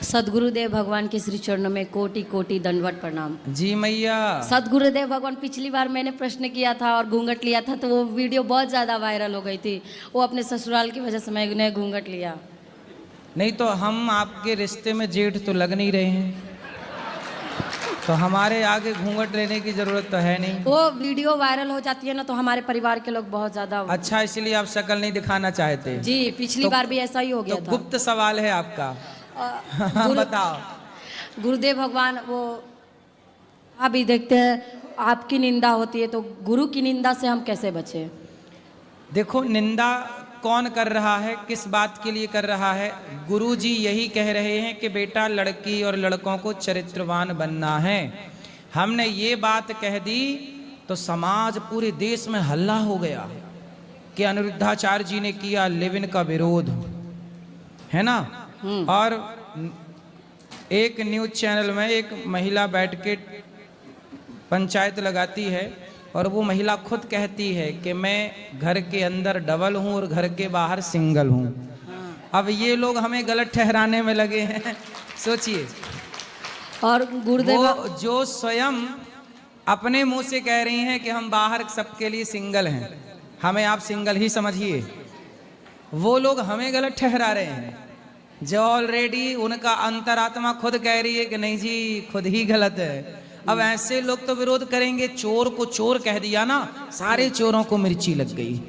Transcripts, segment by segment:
सदगुरुदेव भगवान के श्री चरणों में कोटि कोटि दंडवत प्रणाम। जी मैया। सदगुरुदेव भगवान, पिछली बार मैंने प्रश्न किया था और घूंघट लिया था तो वो वीडियो बहुत ज़्यादा वायरल हो गई थी। वो अपने ससुराल की वजह से मैंने घूंघट लिया। नहीं तो हम आपके रिश्ते में जेठ तो लग नहीं रहे हैं, तो हमारे आगे घूंघट लेने की जरूरत तो है नहीं। वो वीडियो वायरल हो जाती है ना तो हमारे परिवार के लोग बहुत ज़्यादा। अच्छा, इसलिए आप शक्ल नहीं दिखाना चाहते? जी, पिछली बार भी ऐसा ही हो गया तो था। गुप्त सवाल है आपका। बताओ। गुरुदेव भगवान, वो अभी देखते हैं आपकी निंदा होती है तो गुरु की निंदा से हम कैसे बचें? देखो, निंदा कौन कर रहा है, किस बात के लिए कर रहा है? गुरु जी यही कह रहे हैं कि बेटा लड़की और लड़कों को चरित्रवान बनना है। हमने ये बात कह दी तो समाज पूरे देश में हल्ला हो गया कि अनिरुद्धाचार्य जी ने किया लिव इन का विरोध, है ना। और एक न्यूज चैनल में एक महिला बैठ के पंचायत लगाती है और वो महिला खुद कहती है कि मैं घर के अंदर डबल हूँ और घर के बाहर सिंगल हूँ। अब ये लोग हमें गलत ठहराने में लगे हैं। सोचिए। और गुरुदेव वो जो स्वयं अपने मुंह से कह रही हैं कि हम बाहर सबके लिए सिंगल हैं, हमें आप सिंगल ही समझिए, वो लोग हमें गलत ठहरा रहे हैं जो ऑलरेडी उनका अंतरात्मा खुद कह रही है कि नहीं जी खुद ही गलत है। अब ऐसे लोग तो विरोध करेंगे। चोर को चोर कह दिया ना, सारे चोरों को मिर्ची लग गई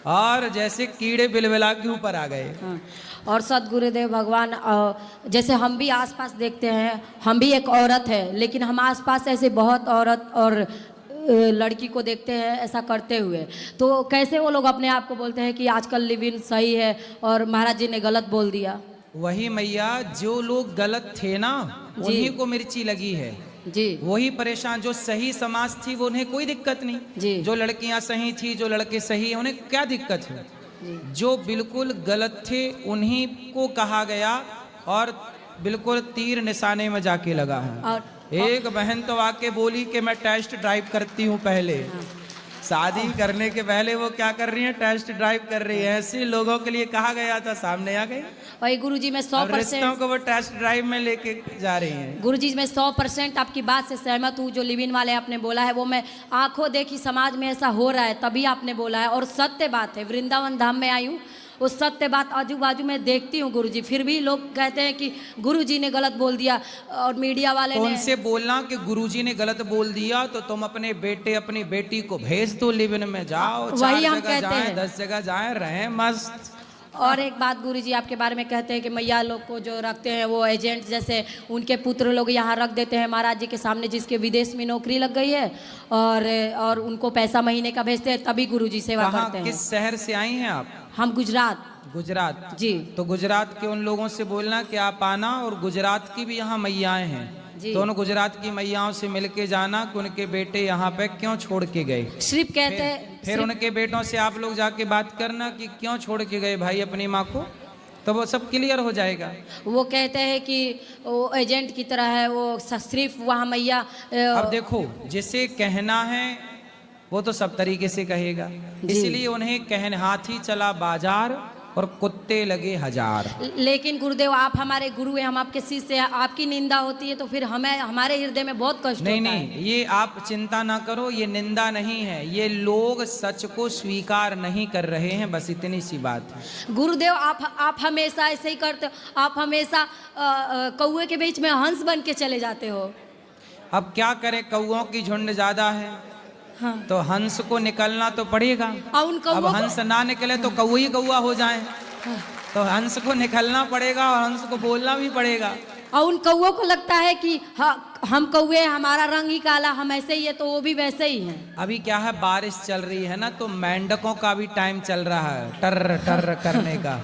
और जैसे कीड़े बिलबिला के ऊपर आ गए। हाँ। और सदगुरुदेव भगवान, जैसे हम भी आसपास देखते हैं, हम भी एक औरत है लेकिन हम आसपास ऐसे बहुत औरत और लड़की को देखते हैं ऐसा करते हुए, तो कैसे वो लोग अपने आप को बोलते हैं कि आजकल लिव इन सही है और महाराज जी ने गलत बोल दिया? वही मैया, जो लोग गलत थे ना उन्हीं को मिर्ची लगी है जी। वही परेशान। जो सही समाज थी वो उन्हें कोई दिक्कत नहीं जी। जो लड़कियां सही थी, जो लड़के सही हैं, उन्हें क्या दिक्कत है? जो बिल्कुल गलत थे उन्हीं को कहा गया और बिल्कुल तीर निशाने में जाके लगा है। और एक बहन तो आके बोली कि मैं टेस्ट ड्राइव करती हूँ पहले। शादी करने के पहले वो क्या कर रही है? टेस्ट ड्राइव कर रही है। ऐसे लोगों के लिए कहा गया था, सामने आ गए। वही गुरुजी, मैं 100% रिश्तों को वो टेस्ट ड्राइव में लेके जा रही हैं। गुरुजी, मैं 100% आपकी बात से सहमत हूँ। जो लिव इन वाले आपने बोला है वो मैं आंखों देखी, समाज में ऐसा हो रहा है तभी आपने बोला है और सत्य बात है। वृंदावन धाम में आई हूँ, उस सत्य बात आजू बाजू में देखती हूँ गुरुजी, फिर भी लोग कहते हैं कि गुरुजी ने गलत बोल दिया और मीडिया वाले ने। उनसे बोलना कि गुरुजी ने गलत बोल दिया तो तुम अपने बेटे अपनी बेटी को भेज दो लिव इन में, जाओ, वही हम कहते हैं, 10 जगह जाए, रहें मस्त। और एक बात गुरुजी आपके बारे में कहते हैं कि मैया लोग को जो रखते हैं वो एजेंट जैसे उनके पुत्र लोग यहाँ रख देते हैं महाराज जी के सामने, जिसके विदेश में नौकरी लग गई है और उनको पैसा महीने का भेजते हैं तभी गुरुजी सेवा करते हैं। किस शहर से आई हैं आप? हम गुजरात। गुजरात जी। तो गुजरात के उन लोगों से बोलना कि आप आना, और गुजरात की भी यहाँ मैयाएं हैं तो उन गुजरात की मैयाओं से मिलके जाना कि उनके बेटे यहाँ पे क्यों छोड़ के गए। सिर्फ कहते हैं, फिर उनके बेटों से आप लोग जाके बात करना कि क्यों छोड़ के गए भाई अपनी माँ को, तो वो सब क्लियर हो जाएगा। वो कहते हैं कि वो एजेंट की तरह है, वो सिर्फ वहाँ मैया। अब देखो, जिसे कहना है वो तो सब तरीके से कहेगा, इसलिए उन्हें कहने हाथी चला बाजार और कुत्ते लगे हजार। लेकिन गुरुदेव आप हमारे गुरु हैं, हम आपके शिष्य हैं, आपकी निंदा होती है तो फिर हमें हमारे हृदय में बहुत कष्ट होता है। नहीं, ये आप चिंता ना करो, ये निंदा नहीं है, ये लोग सच को स्वीकार नहीं कर रहे हैं, बस इतनी सी बात है। गुरुदेव आप हमेशा ऐसे ही करते हो, आप हमेशा कौए के बीच में हंस बन के चले जाते हो। अब क्या करें, कौओं की झुंड ज्यादा है। हाँ। तो हंस को निकलना तो पड़ेगा। अब हंस ना निकले तो कौआ ही कौआ हो जाए। हाँ। तो हंस को निकलना पड़ेगा और हंस को बोलना भी पड़ेगा। और उन कौओं को लगता है कि हम कौए, हमारा रंग ही काला, हम ऐसे ही है, तो वो भी वैसे ही हैं। अभी क्या है, बारिश चल रही है ना, तो मेंढकों का भी टाइम चल रहा है टर टर करने का।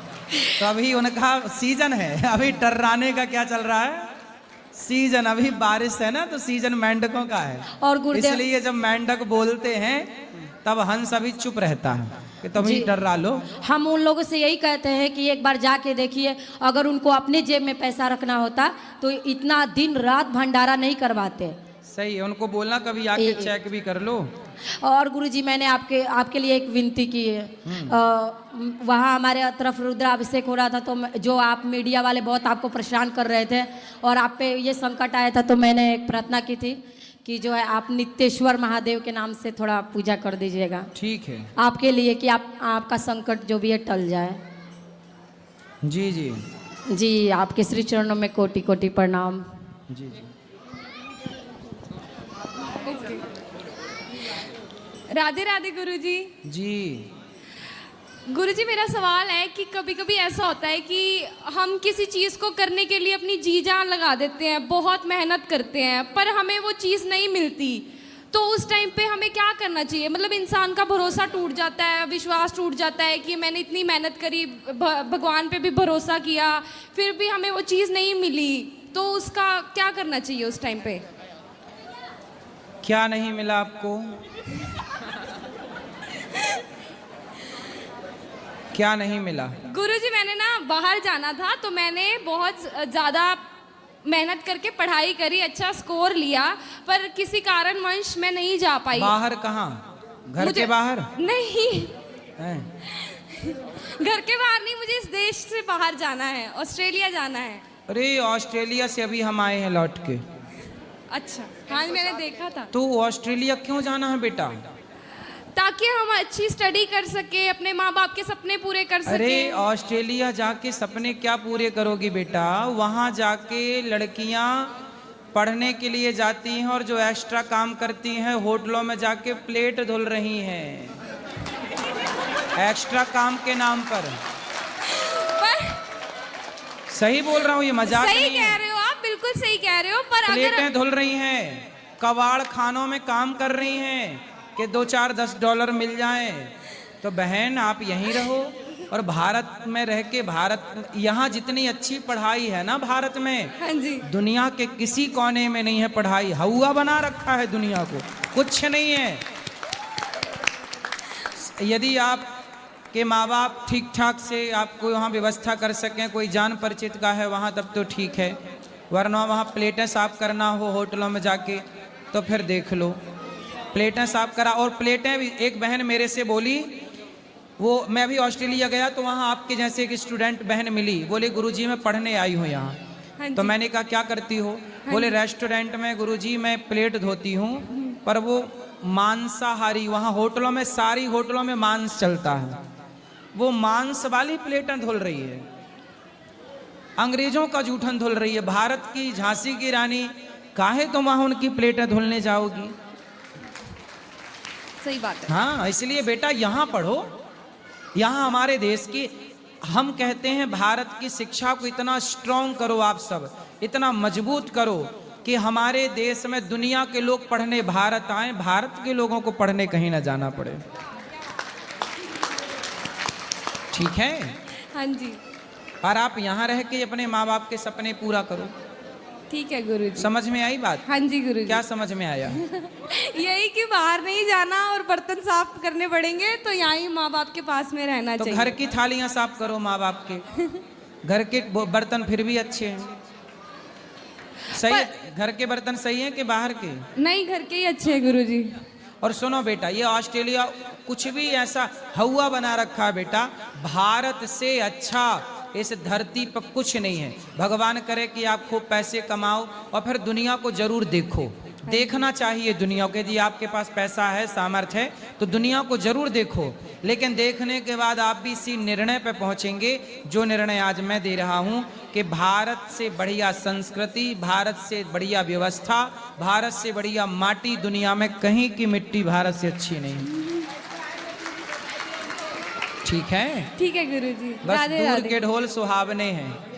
तो अभी उनका सीजन है, अभी टर्राने का क्या चल रहा है, सीजन। अभी बारिश है ना तो सीजन मेंढकों का है। और इसलिए जब मेंढक बोलते हैं तब हंस अभी चुप रहता है कि तुम ही डरा लो। हम उन लोगों से यही कहते हैं कि एक बार जाके देखिए, अगर उनको अपने जेब में पैसा रखना होता तो इतना दिन रात भंडारा नहीं करवाते। सही है, उनको बोलना कभी आके चेक भी कर लो। और गुरुजी मैंने आपके लिए एक विनती की है। वहाँ हमारे तरफ रुद्राभिषेक हो रहा था, तो जो आप मीडिया वाले बहुत आपको परेशान कर रहे थे और आप पे ये संकट आया था, तो मैंने एक प्रार्थना की थी कि जो है आप नित्येश्वर महादेव के नाम से थोड़ा पूजा कर दीजिएगा। ठीक है आपके लिए कि आपका संकट जो भी है टल जाए। जी जी जी आपके श्री चरणों में कोटि कोटि प्रणाम। जी जी। राधे राधे गुरुजी। जी गुरुजी मेरा सवाल है कि कभी कभी ऐसा होता है कि हम किसी चीज़ को करने के लिए अपनी जी जान लगा देते हैं, बहुत मेहनत करते हैं, पर हमें वो चीज़ नहीं मिलती, तो उस टाइम पे हमें क्या करना चाहिए? मतलब इंसान का भरोसा टूट जाता है, विश्वास टूट जाता है कि मैंने इतनी मेहनत करी, भगवान पे भी भरोसा किया, फिर भी हमें वो चीज़ नहीं मिली, तो उसका क्या करना चाहिए उस टाइम पे? क्या नहीं मिला आपको? क्या नहीं मिला? गुरुजी मैंने ना बाहर जाना था, तो मैंने बहुत ज़्यादा मेहनत करके पढ़ाई करी, अच्छा स्कोर लिया, पर किसी कारणवश मैं नहीं जा पाई। बाहर कहाँ? घर के बाहर? नहीं हैं? घर के बाहर नहीं, मुझे इस देश से बाहर जाना है, ऑस्ट्रेलिया जाना है। अरे ऑस्ट्रेलिया से अभी हम आए हैं लौट के। अच्छा हाँ मैंने देखा था। तो ऑस्ट्रेलिया क्यों जाना है बेटा? ताकि हम अच्छी स्टडी कर सके, अपने माँ बाप के सपने पूरे कर सके। अरे ऑस्ट्रेलिया जाके सपने क्या पूरे करोगी बेटा? वहाँ जाके लड़कियाँ पढ़ने के लिए जाती हैं और जो एक्स्ट्रा काम करती हैं होटलों में जाके प्लेट धुल रही हैं एक्स्ट्रा काम के नाम पर। सही बोल रहा हूँ, ये मजाक नहीं है। सही कह रहे हो आप, बिल्कुल सही कह रहे हो, पर प्लेटें धुल रही हैं, कबाड़ खानों में काम कर रही हैं कि 2-4-10 डॉलर मिल जाएं। तो बहन आप यहीं रहो और भारत में रह के यहाँ जितनी अच्छी पढ़ाई है ना भारत में, हाँ जी, दुनिया के किसी कोने में नहीं है पढ़ाई। हवा बना रखा है दुनिया को, कुछ नहीं है। यदि आप के माँ बाप ठीक ठाक से आपको वहाँ व्यवस्था कर सकें, कोई जान परिचित का है वहाँ, तब तो ठीक है, वरना वहाँ प्लेटें साफ करना हो होटलों में जाके तो फिर देख लो। प्लेटें साफ करा, और प्लेटें भी एक बहन मेरे से बोली, वो मैं भी ऑस्ट्रेलिया गया तो वहाँ आपके जैसे एक स्टूडेंट बहन मिली, बोले गुरुजी मैं पढ़ने आई हूँ यहाँ। हाँ तो मैंने कहा क्या करती हो? बोले रेस्टोरेंट में गुरुजी मैं प्लेट धोती हूँ, पर वो मांसाहारी, वहाँ होटलों में सारी होटलों में मांस चलता है, वो मांस वाली प्लेटें धुल रही है, अंग्रेजों का जूठन धुल रही है। भारत की झांसी की रानी, काहे तुम वहाँ उनकी प्लेटें धुलने जाओगी? सही बात है। हाँ, इसलिए बेटा यहाँ पढ़ो, यहाँ हमारे देश की, हम कहते हैं भारत की शिक्षा को इतना स्ट्रॉन्ग करो, आप सब इतना मजबूत करो कि हमारे देश में दुनिया के लोग पढ़ने भारत आए, भारत के लोगों को पढ़ने कहीं ना जाना पड़े। ठीक है? हाँ जी। और आप यहाँ रह के अपने माँ बाप के सपने पूरा करो। ठीक है गुरुजी। समझ में आई बात? हाँ जी गुरुजी। क्या समझ में आया? यही कि बाहर नहीं जाना और बर्तन साफ करने पड़ेंगे, तो यहाँ ही माँ बाप के पास में रहना तो चाहिए। घर की थालियां साफ करो माँ बाप के, घर के बर्तन फिर भी अच्छे हैं। सही है? घर के बर्तन सही हैं कि बाहर के? नहीं, घर के ही अच्छे हैं गुरुजी। और सुनो बेटा, ये ऑस्ट्रेलिया कुछ भी ऐसा हवा बना रखा है बेटा, भारत से अच्छा इस धरती पर कुछ नहीं है। भगवान करे कि आप खूब पैसे कमाओ और फिर दुनिया को जरूर देखो, देखना चाहिए दुनिया को। यदि आपके पास पैसा है, सामर्थ्य है, तो दुनिया को जरूर देखो, लेकिन देखने के बाद आप भी इसी निर्णय पर पहुंचेंगे जो निर्णय आज मैं दे रहा हूं कि भारत से बढ़िया संस्कृति, भारत से बढ़िया व्यवस्था, भारत से बढ़िया माटी दुनिया में कहीं की मिट्टी भारत से अच्छी नहीं। ठीक है? ठीक है गुरुजी। बस राधे दूर राधे। के ढोल सुहावने हैं।